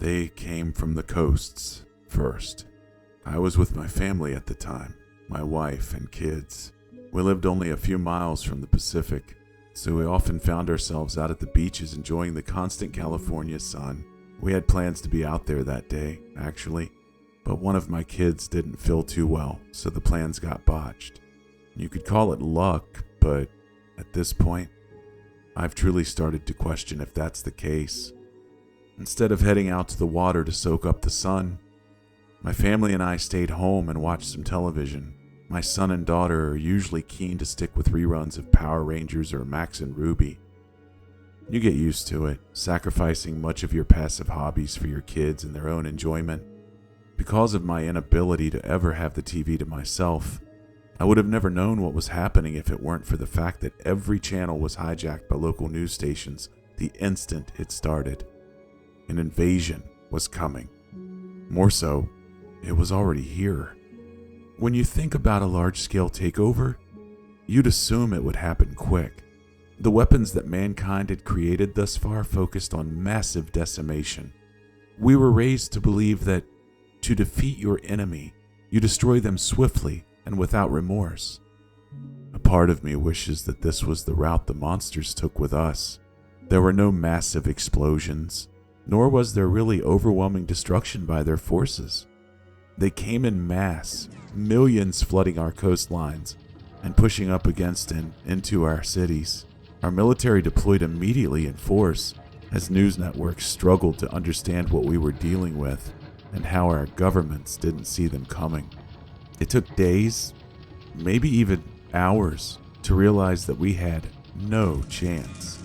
They came from the coasts first. I was with my family at the time, my wife and kids. We lived only a few miles from the Pacific, so we often found ourselves out at the beaches enjoying the constant California sun. We had plans to be out there that day, actually, but one of my kids didn't feel too well, so the plans got botched. You could call it luck, but at this point, I've truly started to question if that's the case. Instead of heading out to the water to soak up the sun, my family and I stayed home and watched some television. My son and daughter are usually keen to stick with reruns of Power Rangers or Max and Ruby. You get used to it, sacrificing much of your passive hobbies for your kids and their own enjoyment. Because of my inability to ever have the TV to myself, I would have never known what was happening if it weren't for the fact that every channel was hijacked by local news stations the instant it started. An invasion was coming. More so, it was already here. When you think about a large-scale takeover, you'd assume it would happen quick. The weapons that mankind had created thus far focused on massive decimation. We were raised to believe that to defeat your enemy, you destroy them swiftly and without remorse. A part of me wishes that this was the route the monsters took with us. There were no massive explosions, nor was there really overwhelming destruction by their forces. They came in mass, millions flooding our coastlines and pushing up against and into our cities. Our military deployed immediately in force as news networks struggled to understand what we were dealing with and how our governments didn't see them coming. It took days, maybe even hours, to realize that we had no chance.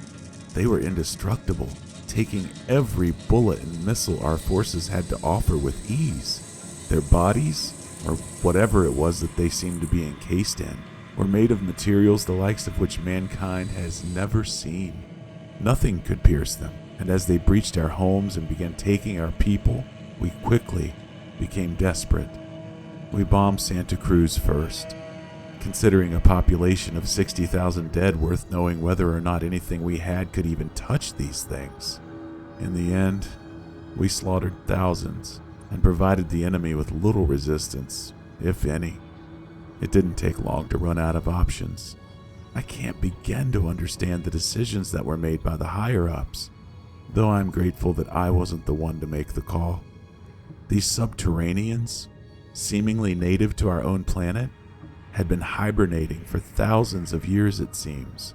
They were indestructible, taking every bullet and missile our forces had to offer with ease. Their bodies, or whatever it was that they seemed to be encased in, were made of materials the likes of which mankind has never seen. Nothing could pierce them, and as they breached our homes and began taking our people, we quickly became desperate. We bombed Santa Cruz first, considering a population of 60,000 dead worth knowing whether or not anything we had could even touch these things. In the end, we slaughtered thousands and provided the enemy with little resistance, if any. It didn't take long to run out of options. I can't begin to understand the decisions that were made by the higher-ups, though I'm grateful that I wasn't the one to make the call. These subterraneans, seemingly native to our own planet, had been hibernating for thousands of years, it seems.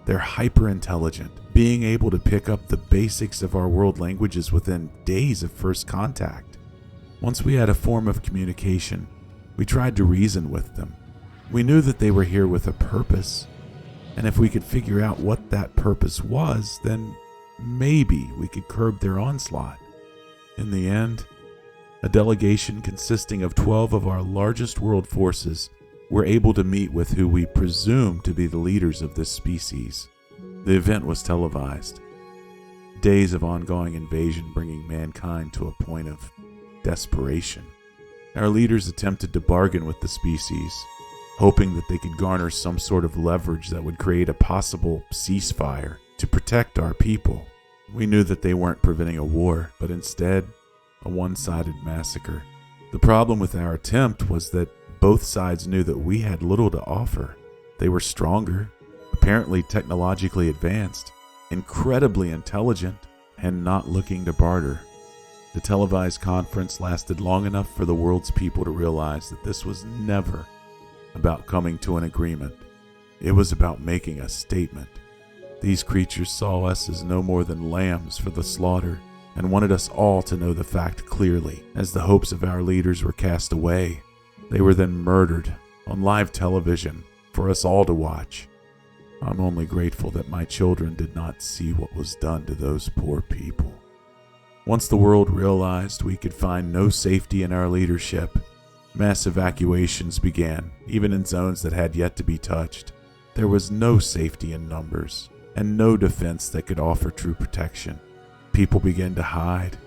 They're hyper-intelligent, being able to pick up the basics of our world languages within days of first contact. Once we had a form of communication, we tried to reason with them. We knew that they were here with a purpose, and if we could figure out what that purpose was, then maybe we could curb their onslaught. In the end, a delegation consisting of 12 of our largest world forces were able to meet with who we presume to be the leaders of this species. The event was televised. Days of ongoing invasion bringing mankind to a point of desperation. Our leaders attempted to bargain with the species, hoping that they could garner some sort of leverage that would create a possible ceasefire to protect our people. We knew that they weren't preventing a war, but instead, a one-sided massacre. The problem with our attempt was that both sides knew that we had little to offer. They were stronger, apparently technologically advanced, incredibly intelligent, and not looking to barter. The televised conference lasted long enough for the world's people to realize that this was never about coming to an agreement. It was about making a statement. These creatures saw us as no more than lambs for the slaughter and wanted us all to know the fact clearly. As the hopes of our leaders were cast away, they were then murdered on live television for us all to watch. I'm only grateful that my children did not see what was done to those poor people. Once the world realized we could find no safety in our leadership, mass evacuations began, even in zones that had yet to be touched. There was no safety in numbers, and no defense that could offer true protection. People began to hide,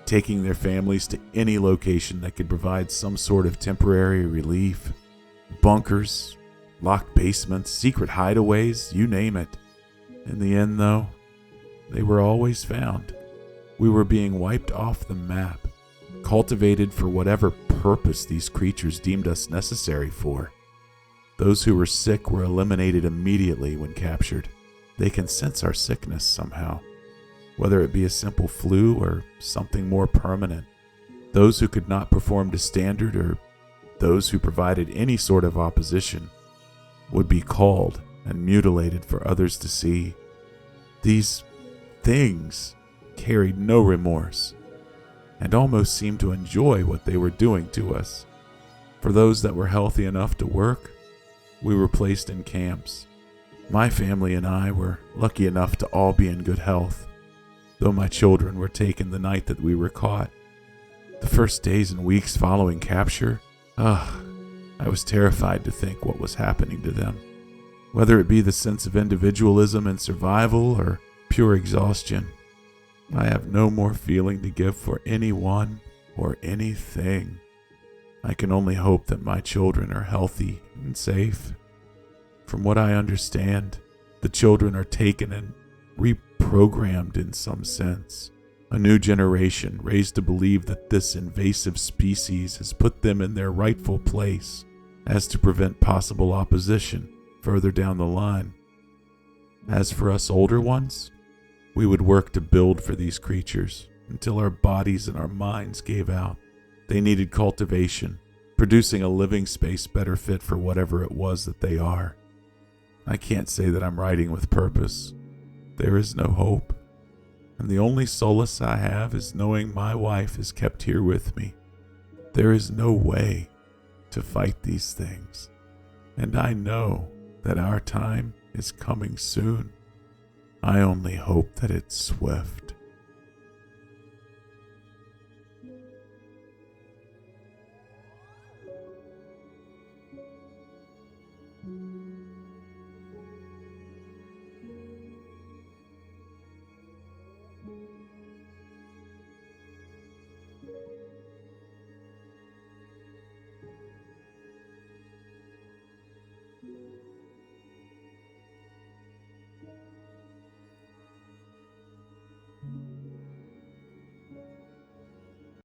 taking their families to any location that could provide some sort of temporary relief. Bunkers, locked basements, secret hideaways, you name it. In the end, though, they were always found. We were being wiped off the map, cultivated for whatever purpose these creatures deemed us necessary for. Those who were sick were eliminated immediately when captured. They can sense our sickness somehow, whether it be a simple flu or something more permanent. Those who could not perform to standard, or those who provided any sort of opposition, would be called and mutilated for others to see. These things carried no remorse and almost seemed to enjoy what they were doing to us. For those that were healthy enough to work, we were placed in camps. My family and I were lucky enough to all be in good health, though my children were taken the night that we were caught. The first days and weeks following capture, I was terrified to think what was happening to them. Whether it be the sense of individualism and survival or pure exhaustion, I have no more feeling to give for anyone or anything. I can only hope that my children are healthy and safe. From what I understand, the children are taken and reprogrammed in some sense. A new generation raised to believe that this invasive species has put them in their rightful place as to prevent possible opposition further down the line. As for us older ones, we would work to build for these creatures until our bodies and our minds gave out. They needed cultivation, producing a living space better fit for whatever it was that they are. I can't say that I'm writing with purpose. There is no hope, and the only solace I have is knowing my wife is kept here with me. There is no way to fight these things, and I know that our time is coming soon. I only hope that it's swift.